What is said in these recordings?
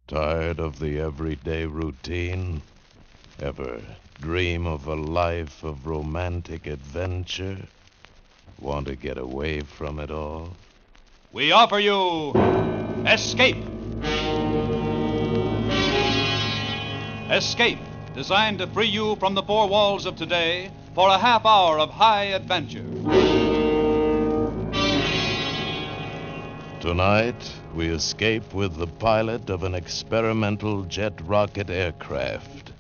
Tired of the everyday routine? Ever dream of a life of romantic adventure? Want to get away from it all? We offer you Escape. Escape, designed to free you from the four walls of today for a half hour of high adventure. Tonight, we escape with the pilot of an experimental jet rocket aircraft,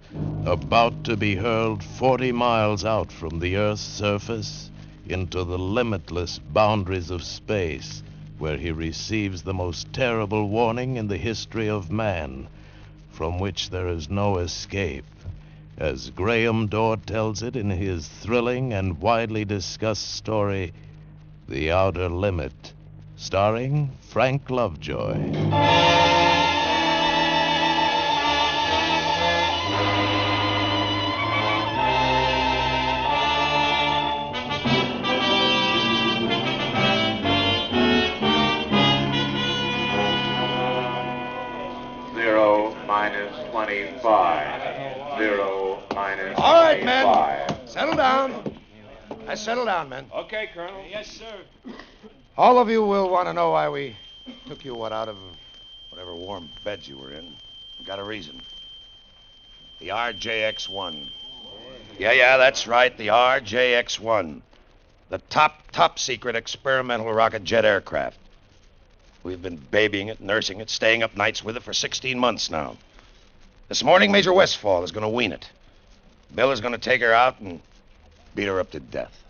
about to be hurled 40 miles out from the Earth's surface into the limitless boundaries of space, where he receives the most terrible warning in the history of man, from which there is no escape, as Graham Dorr tells it in his thrilling and widely discussed story, The Outer Limit, starring Frank Lovejoy. 25. 0 minus All right, 25. men. Settle down. Settle down, men. Okay, Colonel. Yes, sir. All of you will want to know why we took you out of whatever warm beds you were in. Got a reason. The RJX-1. Yeah, that's right. The RJX-1. The top secret experimental rocket jet aircraft. We've been babying it, nursing it, staying up nights with it for 16 months now. This morning, Major Westfall is going to wean it. Bill is going to take her out and beat her up to death.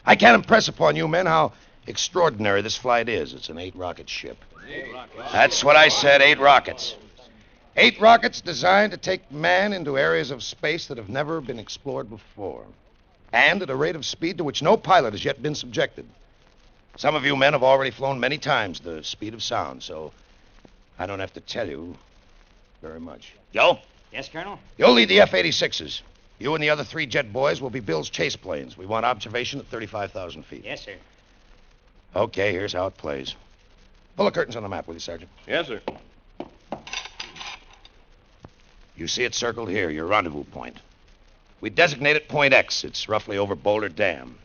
I can't impress upon you men how extraordinary this flight is. It's an 8-rocket ship. 8 rockets. That's what I said, 8 rockets. 8 rockets designed to take man into areas of space that have never been explored before. And at a rate of speed to which no pilot has yet been subjected. Some of you men have already flown many times the speed of sound, so I don't have to tell you very much. Joe? Yes, Colonel? You'll lead the F-86s. You and the other 3 jet boys will be Bill's chase planes. We want observation at 35,000 feet. Yes, sir. Okay, here's how it plays. Pull the curtains on the map, will you, Sergeant? Yes, sir. You see it circled here, your rendezvous point. We designate it Point X. It's roughly over Boulder Dam.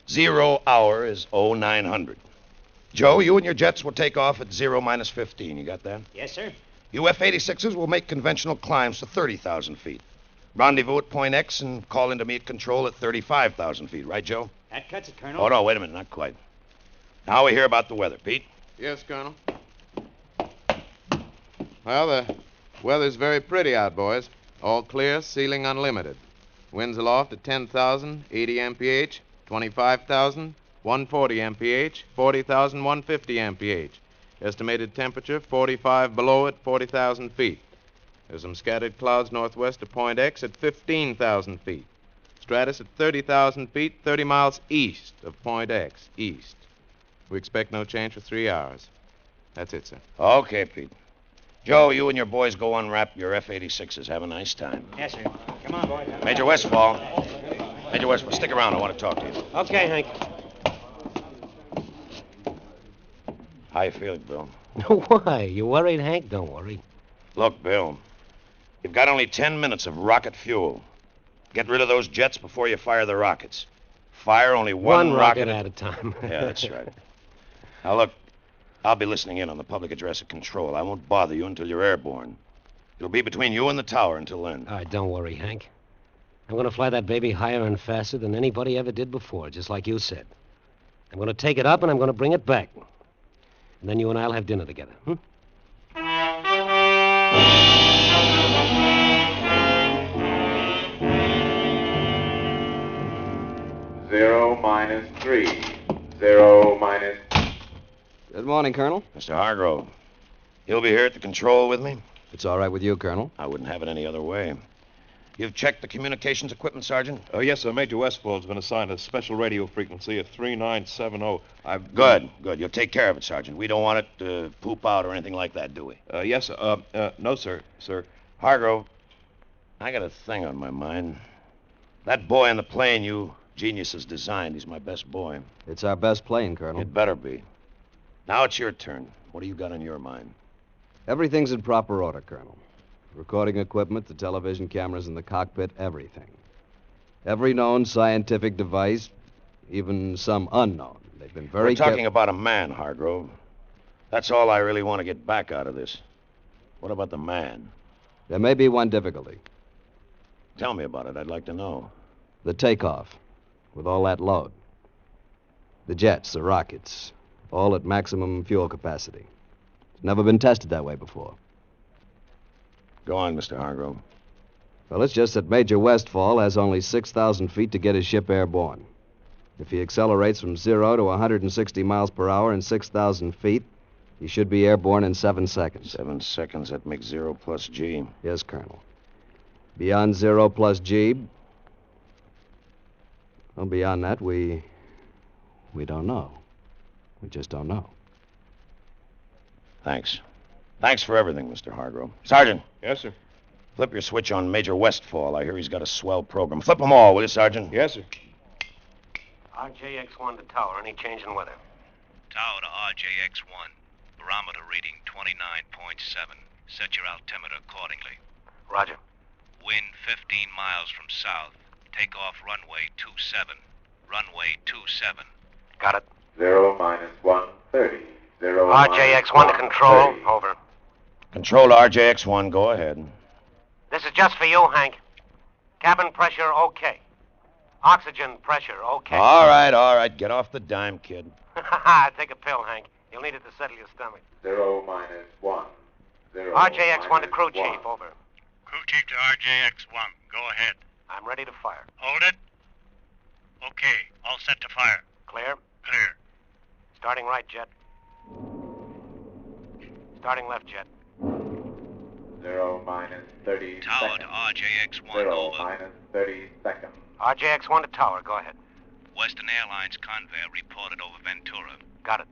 0 hour is 0900. Joe, you and your jets will take off at 0 minus 15. You got that? Yes, sir. You F-86s will make conventional climbs to 30,000 feet. Rendezvous at Point X and call in to meet control at 35,000 feet. Right, Joe? That cuts it, Colonel. Oh, no, wait a minute. Not quite. Now we hear about the weather. Pete? Yes, Colonel. Well, the weather's very pretty out, boys. All clear, ceiling unlimited. Winds aloft at 10,000, 80 mph, 25,000, 140 mph, 40,000, 150 mph. Estimated temperature 45 below at 40,000 feet. There's some scattered clouds northwest of Point X at 15,000 feet. Stratus at 30,000 feet, 30 miles east of Point X, east. We expect no change for 3 hours. That's it, sir. Okay, Pete. Joe, you and your boys go unwrap your F-86s. Have a nice time. Yes, sir. Come on, boy. Major Westfall. Major Westfall, stick around. I want to talk to you. Okay, Hank. How you feeling, Bill? Why? You worried, Hank? Don't worry. Look, Bill, you've got only 10 minutes of rocket fuel. Get rid of those jets before you fire the rockets. Fire only one rocket at a time. Yeah, that's right. Now, look, I'll be listening in on the public address at control. I won't bother you until you're airborne. It'll be between you and the tower until then. All right, don't worry, Hank. I'm going to fly that baby higher and faster than anybody ever did before, just like you said. I'm going to take it up and I'm going to bring it back. And then you and I'll have dinner together. 0 minus 3. 0 minus... Good morning, Colonel. Mr. Hargrove, you'll be here at the control with me? It's all right with you, Colonel. I wouldn't have it any other way. You've checked the communications equipment, Sergeant? Oh, yes, sir. Major Westfall's been assigned a special radio frequency of 3970. Good. You'll take care of it, Sergeant. We don't want it to poop out or anything like that, do we? Yes, sir. No, sir. Hargrove, I got a thing on my mind. That boy in the plane you geniuses designed, he's my best boy. It's our best plane, Colonel. It better be. Now it's your turn. What do you got on your mind? Everything's in proper order, Colonel. Recording equipment, the television cameras in the cockpit, everything. Every known scientific device, even some unknown. They've been very We're talking about a man, Hargrove. That's all I really want to get back out of this. What about the man? There may be one difficulty. Tell me about it. I'd like to know. The takeoff, with all that load. The jets, the rockets, all at maximum fuel capacity. It's never been tested that way before. Go on, Mr. Hargrove. Well, it's just that Major Westfall has only 6,000 feet to get his ship airborne. If he accelerates from 0 to 160 miles per hour in 6,000 feet, he should be airborne in 7 seconds. 7 seconds, that makes 0 plus G. Yes, Colonel. Beyond 0 plus G, well, beyond that, we don't know. We just don't know. Thanks. Thanks for everything, Mr. Hargrove. Sergeant, Yes, sir. flip your switch on Major Westfall. I hear he's got a swell program. Flip them all, will you, Sergeant? Yes, sir. RJX1 to tower. Any change in weather? Tower to RJX1. Barometer reading 29.7. Set your altimeter accordingly. Roger. Wind 15 miles from south. Take off runway 27. Runway 27. Got it. 0 minus 130. 0 RJX1 to control. 130. Over. Control to RJX1, go ahead. This is just for you, Hank. Cabin pressure, okay. Oxygen pressure, okay. All right. Get off the dime, kid. Take a pill, Hank. You'll need it to settle your stomach. 0 minus 1. 0 RJX1 to minus crew 1. chief, over. Crew chief to RJX1. Go ahead. I'm ready to fire. Hold it. Okay, all set to fire. Clear? Clear. Starting right, jet. Starting left, jet. 0 minus 30 Tower to seconds. RJX1. 0 Over. minus 30 seconds. RJX1 to tower, go ahead. Western Airlines Convair reported over Ventura. Got it.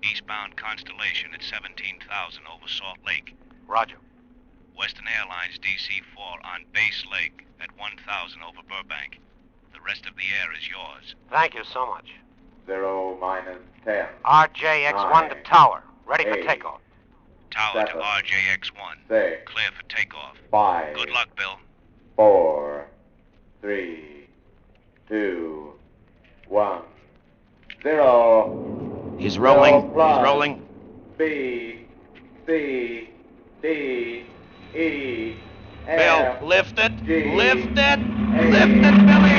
Eastbound Constellation at 17,000 over Salt Lake. Roger. Western Airlines DC-4 on Base Lake at 1,000 over Burbank. The rest of the air is yours. Thank you so much. 0 minus 10. RJX1 to tower. Ready for 8, takeoff. Tower to 7, RJX1. 6, Clear for takeoff. 5. Good luck, Bill. 4, 3, 2, 1, 0. He's rolling. 0 plus He's rolling. B, C, D, E, Bill, F, lift it. G, Lift it. H. Lift it, Billy.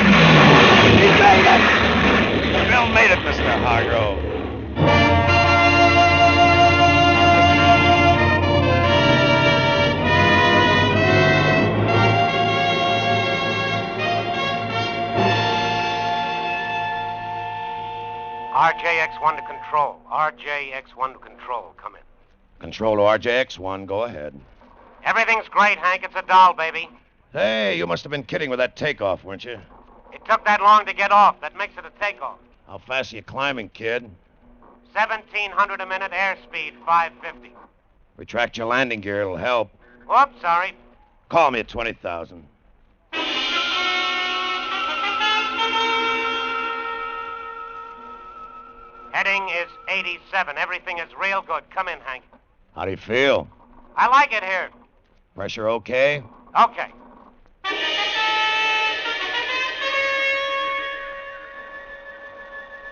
He made it. Bill made it, Mr. Hargrove. RJX1 to control. RJX1 to control. Come in. Control to RJX1, go ahead. Everything's great, Hank. It's a doll, baby. Hey, you must have been kidding with that takeoff, weren't you? It took that long to get off. That makes it a takeoff. How fast are you climbing, kid? 1,700 a minute, airspeed 550. Retract your landing gear, it'll help. Whoops, sorry. Call me at 20,000. Heading is 87. Everything is real good. Come in, Hank. How do you feel? I like it here. Pressure okay? Okay.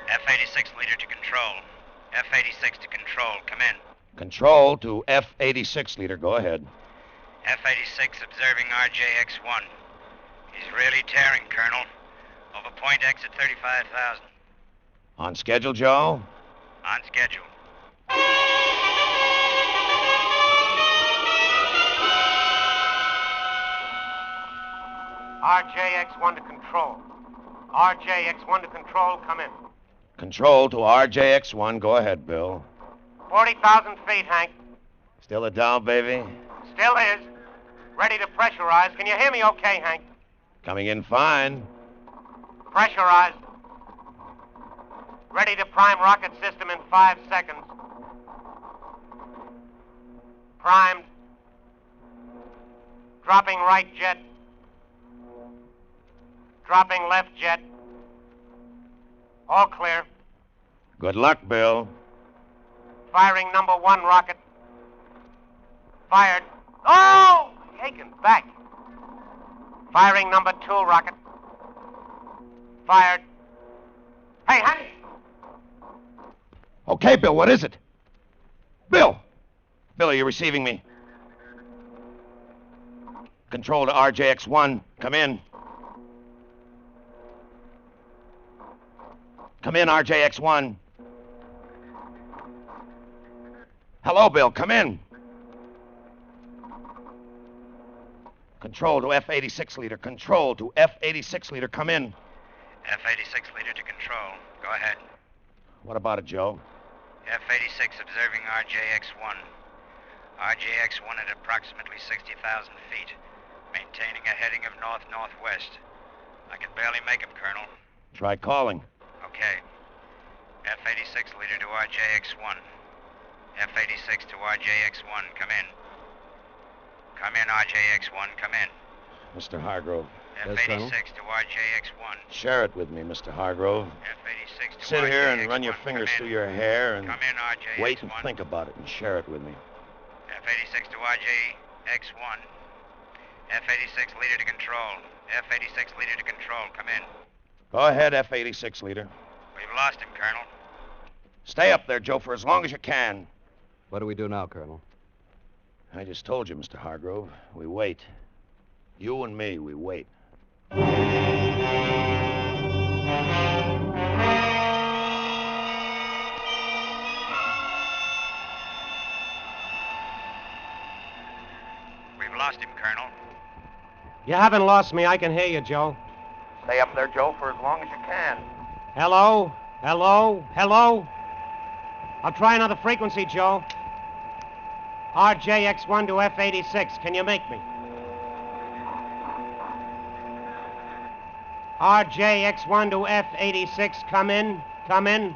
F-86 leader to control. F-86 to control. Come in. Control to F-86 leader, go ahead. F-86 observing RJX-1. He's really tearing, Colonel. Over point X at 35,000. On schedule, Joe? On schedule. RJX1 to control. RJX1 to control. Come in. Control to RJX1, go ahead, Bill. 40,000 feet, Hank. Still a down, baby? Still is. Ready to pressurize. Can you hear me okay, Hank? Coming in fine. Pressurized. Ready to prime rocket system in 5 seconds. Primed. Dropping right jet. Dropping left jet. All clear. Good luck, Bill. Firing number 1 rocket. Fired. Oh! Taken back. Firing number 2, rocket. Fired. Hey, honey! Okay, Bill, what is it? Bill! Bill, are you receiving me? Control to RJX-1. Come in. Come in, RJX-1. Hello, Bill. Come in. Control to F-86 leader. Control to F-86 leader. Come in. F-86 leader to control. Go ahead. What about it, Joe? F-86 observing RJX-1. RJX-1 at approximately 60,000 feet, maintaining a heading of north-northwest. I can barely make him, Colonel. Try calling. Okay. F-86 leader to RJX-1. F-86 to RJX-1, come in. Come in, RJX-1, come in. Mr. Hargrove. F-86 to RJX-1. Share it with me, Mr. Hargrove. F-86 to Sit RJX-1. here and run your fingers come through in. your hair and Come in, RJX-1. wait and think about it and share it with me. F-86 to RJX-1. F-86 leader to control. F-86 leader to control, come in. Go ahead, F-86 leader. We've lost him, Colonel. Stay up there, Joe, for as long as you can. What do we do now, Colonel? I just told you, Mr. Hargrove. We wait. You and me, we wait. We've lost him, Colonel. You haven't lost me. I can hear you, Joe. Stay up there, Joe, for as long as you can. Hello? Hello? Hello? I'll try another frequency, Joe. RJX-1 to F-86. Can you make me? RJX-1 to F-86. Come in. Come in.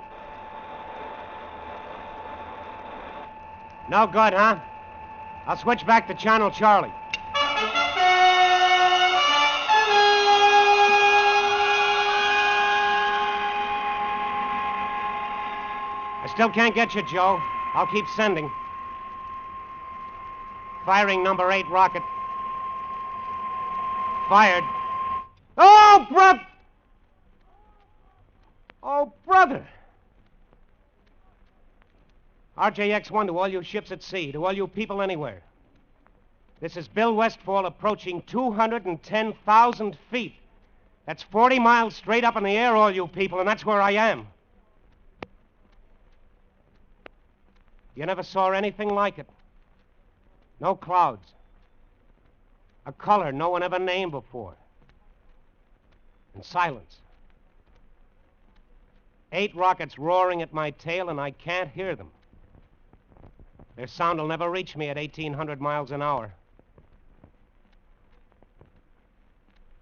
No good, huh? I'll switch back to Channel Charlie. I still can't get you, Joe. I'll keep sending. Firing number 8 rocket. Fired. Oh, Oh, brother. RJX-1 to all you ships at sea, to all you people anywhere. This is Bill Westfall approaching 210,000 feet. That's 40 miles straight up in the air, all you people, and that's where I am. You never saw anything like it. No clouds. A color no one ever named before. And silence. 8 rockets roaring at my tail, and I can't hear them. Their sound will never reach me at 1,800 miles an hour.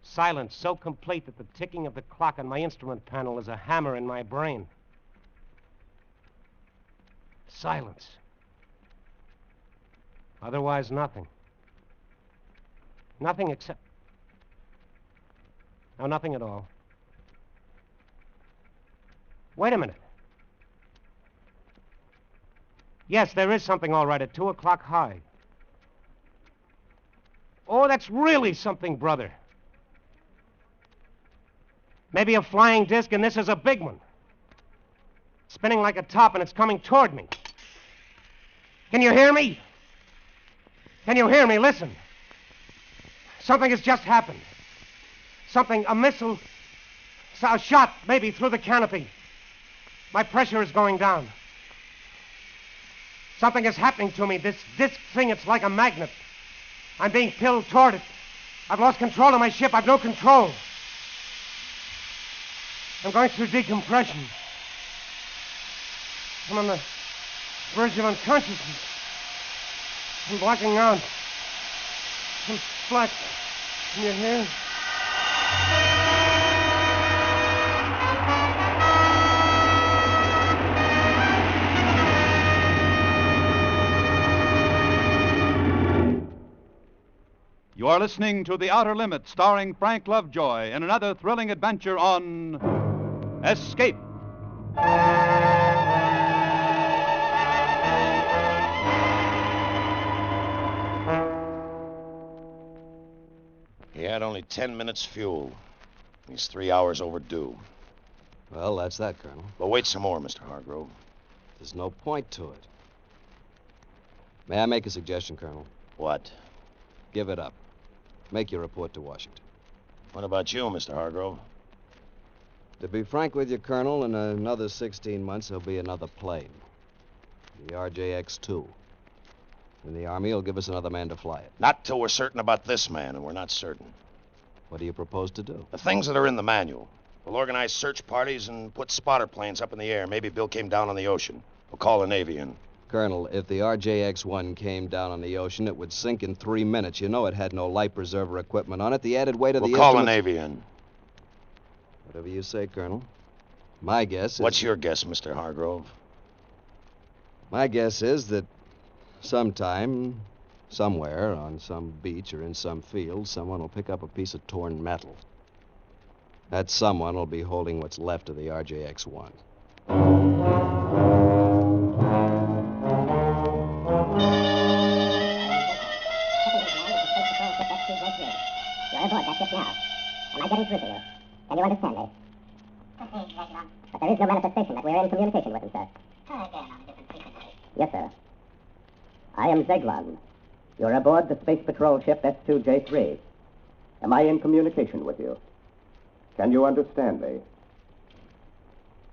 Silence so complete that the ticking of the clock on my instrument panel is a hammer in my brain. Silence. Otherwise, nothing. Nothing except... No, nothing at all. Wait a minute. Yes, there is something all right at 2 o'clock high. Oh, that's really something, brother. Maybe a flying disc, and this is a big one. Spinning like a top, and it's coming toward me. Can you hear me? Can you hear me? Listen. Something has just happened. Something, a missile, a shot, maybe, through the canopy. My pressure is going down. Something is happening to me. This disc thing, it's like a magnet. I'm being pulled toward it. I've lost control of my ship. I've no control. I'm going through decompression. I'm on the verge of unconsciousness. I'm blacking out. I'm black. Can you hear? You are listening to The Outer Limits, starring Frank Lovejoy, in another thrilling adventure on Escape. had only 10 minutes fuel. He's 3 hours overdue. Well, that's that, Colonel. But wait some more, Mr. Hargrove. There's no point to it. May I make a suggestion, Colonel? What? Give it up. Make your report to Washington. What about you, Mr. Hargrove? To be frank with you, Colonel, in another 16 months, there'll be another plane. The RJX-2. And the Army will give us another man to fly it. Not till we're certain about this man, and we're not certain. What do you propose to do? The things that are in the manual. We'll organize search parties and put spotter planes up in the air. Maybe Bill came down on the ocean. We'll call the Navy in. Colonel, if the RJX-1 came down on the ocean, it would sink in 3 minutes. You know it had no life preserver equipment on it. The added weight of We'll the call the instruments... Navy in. Whatever you say, Colonel. My guess is... What's your guess, Mr. Hargrove? My guess is that sometime, somewhere, on some beach or in some field, someone will pick up a piece of torn metal. That someone will be holding what's left of the RJX-1. You're aboard that ship now. Am I getting through to you? Can you understand me? But there is no manifestation that we're in communication with him, sir. Try again on a different frequency. Yes, sir. I am Zeglon. You're aboard the Space Patrol ship S2J3. Am I in communication with you? Can you understand me?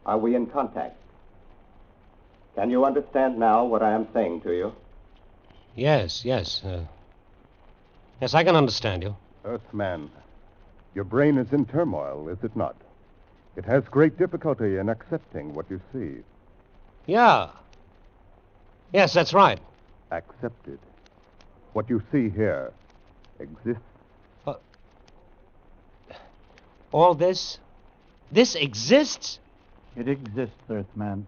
Are we in contact? Can you understand now what I am saying to you? Yes. Yes, I can understand you. Earthman, your brain is in turmoil, is it not? It has great difficulty in accepting what you see. Yeah. Yes, that's right. Accepted. What you see here exists. All this? This exists? It exists, Earthman.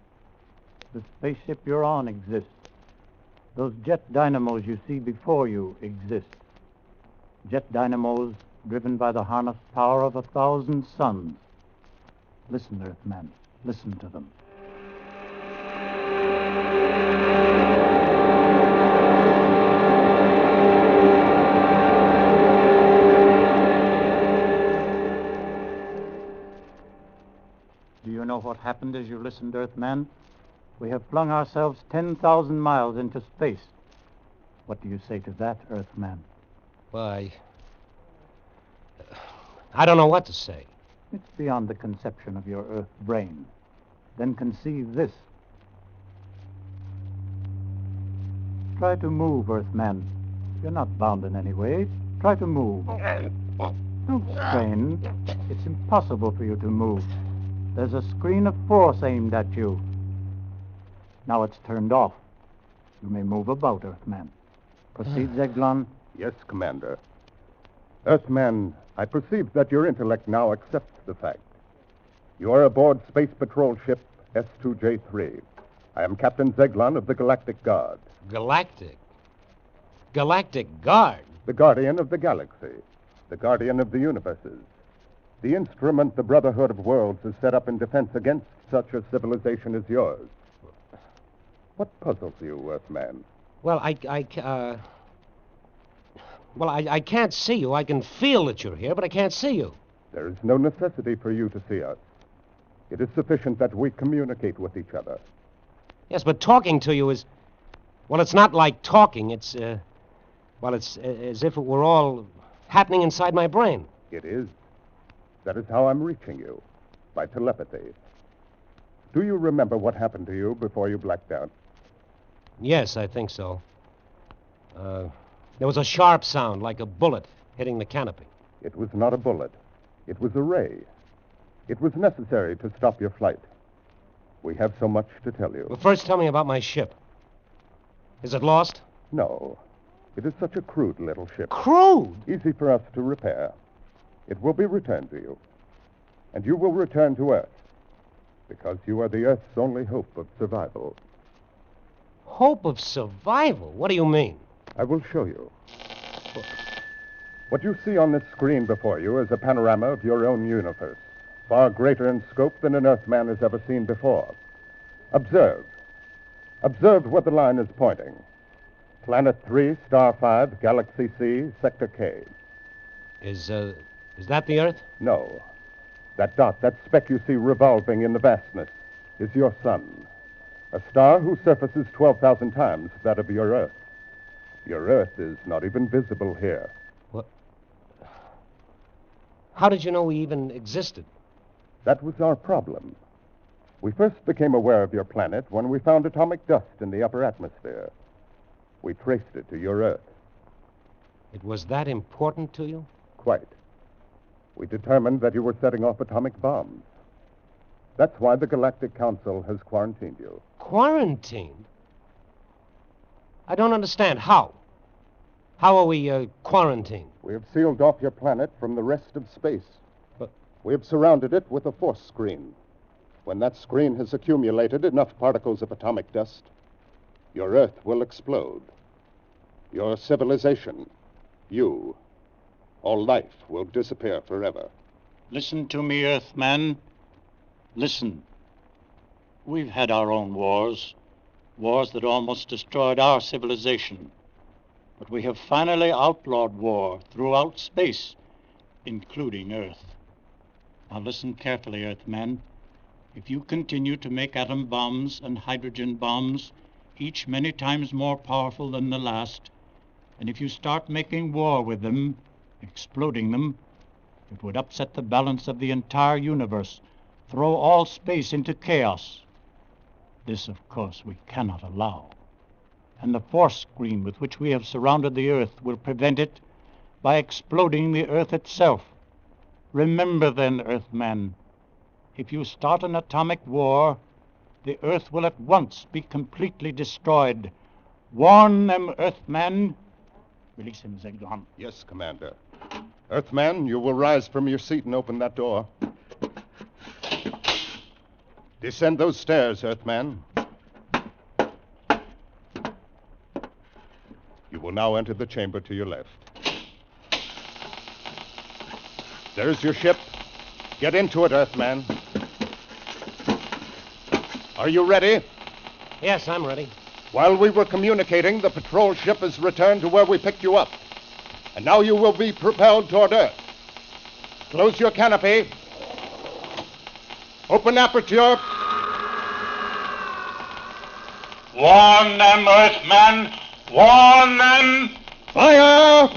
The spaceship you're on exists. Those jet dynamos you see before you exist. Jet dynamos driven by the harnessed power of 1,000 suns. Listen, Earthman. Listen to them. Do you know what happened as you listened, Earthman? We have flung ourselves 10,000 miles into space. What do you say to that, Earthman? Why, I don't know what to say. It's beyond the conception of your Earth brain. Then conceive this. Try to move, Earthman. You're not bound in any way. Try to move. Don't strain. It's impossible for you to move. There's a screen of force aimed at you. Now it's turned off. You may move about, Earthman. Proceed, Zeglon. Yes, Commander. Earthman, I perceive that your intellect now accepts the fact. You are aboard Space Patrol ship S2J3. I am Captain Zeglon of the Galactic Guard. Galactic? Galactic Guard? The guardian of the galaxy. The guardian of the universes. The instrument the Brotherhood of Worlds has set up in defense against such a civilization as yours. What puzzles you, Earthman? Well, I can't see you. I can feel that you're here, but I can't see you. There is no necessity for you to see us. It is sufficient that we communicate with each other. Yes, but talking to you is... Well, it's not like talking. It's, it's as if it were all happening inside my brain. It is. That is how I'm reaching you, by telepathy. Do you remember what happened to you before you blacked out? Yes, I think so. There was a sharp sound, like a bullet hitting the canopy. It was not a bullet. It was a ray. It was necessary to stop your flight. We have so much to tell you. Well, first tell me about my ship. Is it lost? No. It is such a crude little ship. Crude? Easy for us to repair. It will be returned to you. And you will return to Earth. Because you are the Earth's only hope of survival. Hope of survival? What do you mean? I will show you. What you see on this screen before you is a panorama of your own universe, far greater in scope than an Earthman has ever seen before. Observe. Observe where the line is pointing. Planet 3, Star 5, Galaxy C, Sector K. Is that the Earth? No. That dot, that speck you see revolving in the vastness, is your sun. A star whose surface is 12,000 times that of your Earth. Your Earth is not even visible here. What? How did you know we even existed? That was our problem. We first became aware of your planet when we found atomic dust in the upper atmosphere. We traced it to your Earth. It was that important to you? Quite. We determined that you were setting off atomic bombs. That's why the Galactic Council has quarantined you. Quarantined? I don't understand. How? How are we quarantined? We have sealed off your planet from the rest of space. But we have surrounded it with a force screen. When that screen has accumulated enough particles of atomic dust, your Earth will explode. Your civilization, you, all life will disappear forever. Listen to me, Earthman. Listen. We've had our own wars, wars that almost destroyed our civilization. But we have finally outlawed war throughout space, including Earth. Now listen carefully, Earthman. If you continue to make atom bombs and hydrogen bombs, each many times more powerful than the last, and if you start making war with them, exploding them, it would upset the balance of the entire universe, throw all space into chaos. This, of course, we cannot allow. And the force screen with which we have surrounded the Earth will prevent it by exploding the Earth itself. Remember then, Earthman, if you start an atomic war, the Earth will at once be completely destroyed. Warn them, Earthman. Release him, Zeglan. Yes, Commander. Earthman, you will rise from your seat and open that door. Descend those stairs, Earthman. You will now enter the chamber to your left. There's your ship. Get into it, Earthman. Are you ready? Yes, I'm ready. While we were communicating, the patrol ship has returned to where we picked you up. And now you will be propelled toward Earth. Close your canopy. Open aperture. Warn them, Earthmen! Warn them! Fire!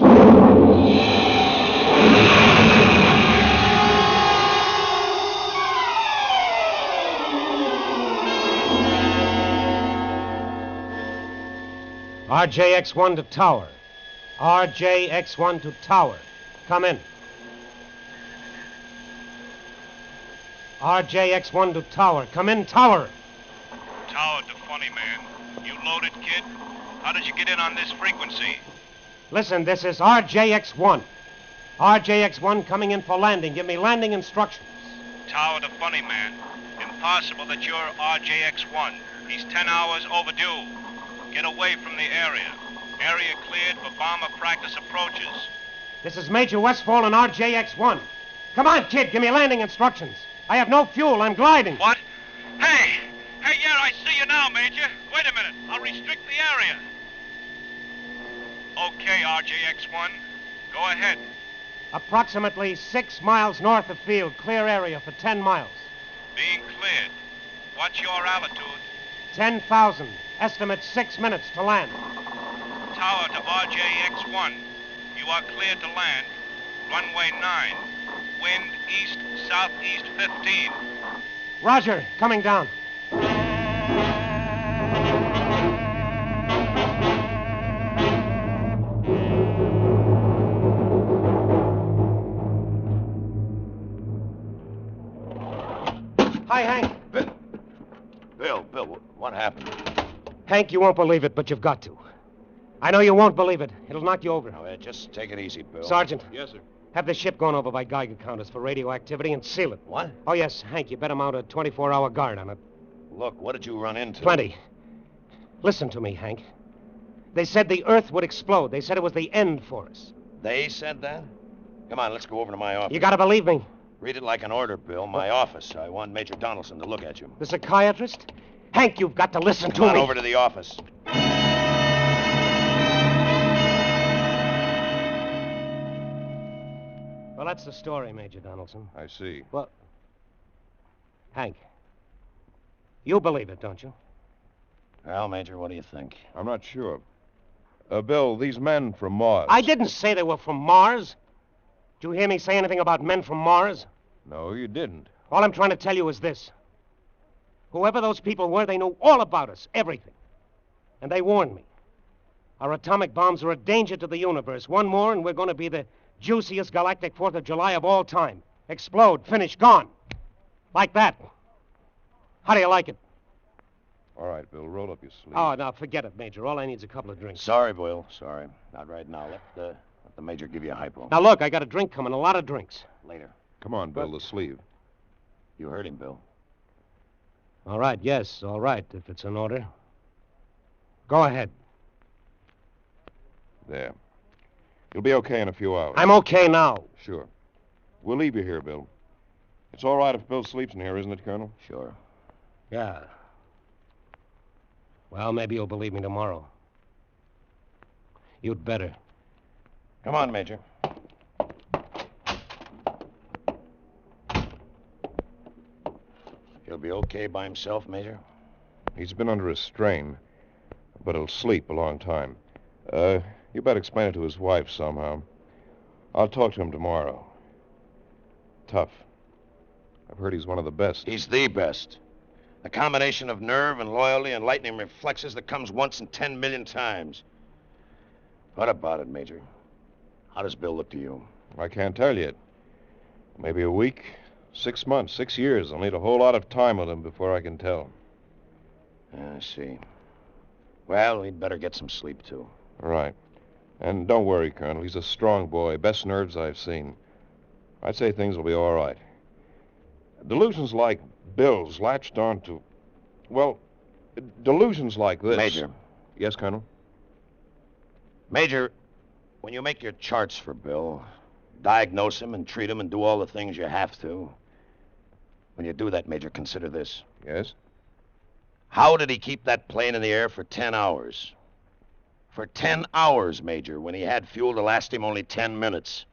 RJX-1 to tower. RJX-1 to tower. Come in. RJX-1 to tower. Come in, tower. Tower to Funny Man. You loaded, kid? How did you get in on this frequency? Listen, this is RJX-1. RJX-1 coming in for landing. Give me landing instructions. Tower to Funny Man. Impossible that you're RJX-1. He's 10 hours overdue. Get away from the area. Area cleared for bomber practice approaches. This is Major Westfall and RJX-1. Come on, kid, give me landing instructions. I have no fuel. I'm gliding. What? Hey! Hey, yeah, I see you now, Major. Wait a minute. I'll restrict the area. Okay, RJX-1. Go ahead. Approximately 6 miles north of field. Clear area for 10 miles. Being cleared. What's your altitude? 10,000. Estimate 6 minutes to land. Tower to RJX-1. You are cleared to land. Runway 9. Wind east-southeast 15. Roger. Coming down. Hi, Hank. Bill, what happened? Hank, you won't believe it, but you've got to. I know you won't believe it. It'll knock you over. Now, just take it easy, Bill. Sergeant. Yes, sir. Have the ship gone over by Geiger counters for radioactivity and seal it. What? Oh, yes, Hank, you better mount a 24-hour guard on it. Look, what did you run into? Plenty. Listen to me, Hank. They said the Earth would explode. They said it was the end for us. They said that? Come on, let's go over to my office. You gotta believe me. Read it like an order, Bill. My office. I want Major Donaldson to look at you. The psychiatrist? Hank, you've got to listen to Come on me. over to the office. that's the story, Major Donaldson. I see. Well, Hank, you believe it, don't you? Well, Major, what do you think? I'm not sure. Bill, these men from Mars. I didn't say they were from Mars. Did you hear me say anything about men from Mars? No, you didn't. All I'm trying to tell you is this. Whoever those people were, they knew all about us, everything. And they warned me. Our atomic bombs are a danger to the universe. One more, and we're going to be the juiciest galactic 4th of July of all time. Explode, finish, gone. Like that. How do you like it? All right, Bill, roll up your sleeve. Oh, no, forget it, Major. All I need is a couple of drinks. Sorry, Boyle. Sorry. Not right now. Let the Major give you a hypo. Now, look, I got a drink coming, a lot of drinks. Later. Come on, Bill, the sleeve. You heard him, Bill. All right, yes, all right, if it's an order. Go ahead. There. You'll be okay in a few hours. I'm okay now. Sure. We'll leave you here, Bill. It's all right if Bill sleeps in here, isn't it, Colonel? Sure. Yeah. Well, maybe you'll believe me tomorrow. You'd better. Come on, Major. He'll be okay by himself, Major? He's been under a strain, but he'll sleep a long time. You better explain it to his wife somehow. I'll talk to him tomorrow. Tough. I've heard he's one of the best. He's the best. A combination of nerve and loyalty and lightning reflexes that comes once in 10 million times. What about it, Major? How does Bill look to you? I can't tell yet. Maybe a week, 6 months, 6 years. I'll need a whole lot of time with him before I can tell. I see. Well, he'd better get some sleep, too. All right. And don't worry, Colonel. He's a strong boy. Best nerves I've seen. I'd say things will be all right. Delusions like Bill's latched on to... Well, delusions like this... Major. Yes, Colonel? Major, when you make your charts for Bill, diagnose him and treat him and do all the things you have to, when you do that, Major, consider this. Yes? How did he keep that plane in the air for 10 hours? For 10 hours, Major, when he had fuel to last him only 10 minutes.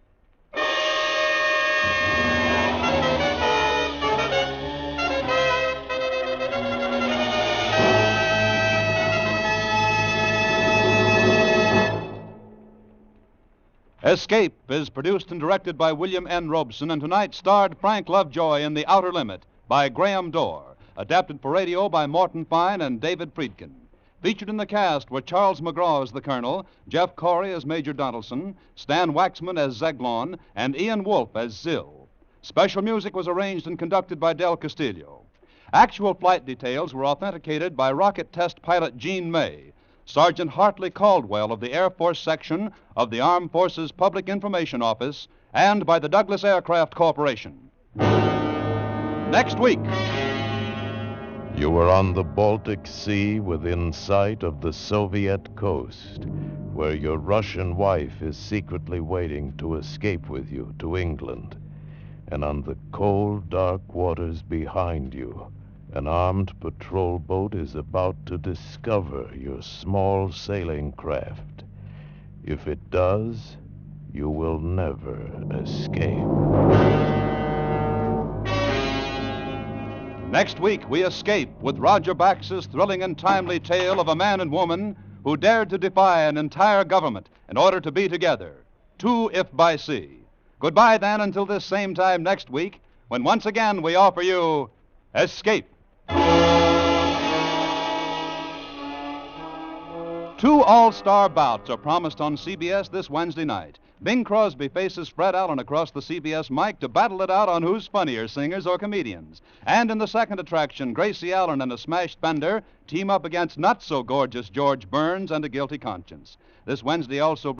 Escape is produced and directed by William N. Robeson, and tonight starred Frank Lovejoy in The Outer Limit by Graham Dorr, adapted for radio by Morton Fine and David Friedkin. Featured in the cast were Charles McGraw as the Colonel, Jeff Corey as Major Donaldson, Stan Waxman as Zeglon, and Ian Wolfe as Zill. Special music was arranged and conducted by Del Castillo. Actual flight details were authenticated by rocket test pilot Gene May, Sergeant Hartley Caldwell of the Air Force Section of the Armed Forces Public Information Office, and by the Douglas Aircraft Corporation. Next week. You were on the Baltic Sea within sight of the Soviet coast, where your Russian wife is secretly waiting to escape with you to England. And on the cold, dark waters behind you, an armed patrol boat is about to discover your small sailing craft. If it does, you will never escape. Next week, we escape with Roger Bax's thrilling and timely tale of a man and woman who dared to defy an entire government in order to be together. 2 if by sea. Goodbye, then, until this same time next week, when once again we offer you Escape. 2 all-star bouts are promised on CBS this Wednesday night. Bing Crosby faces Fred Allen across the CBS mic to battle it out on who's funnier, singers or comedians. And in the second attraction, Gracie Allen and a smashed Bender team up against not-so-gorgeous George Burns and a guilty conscience. This Wednesday also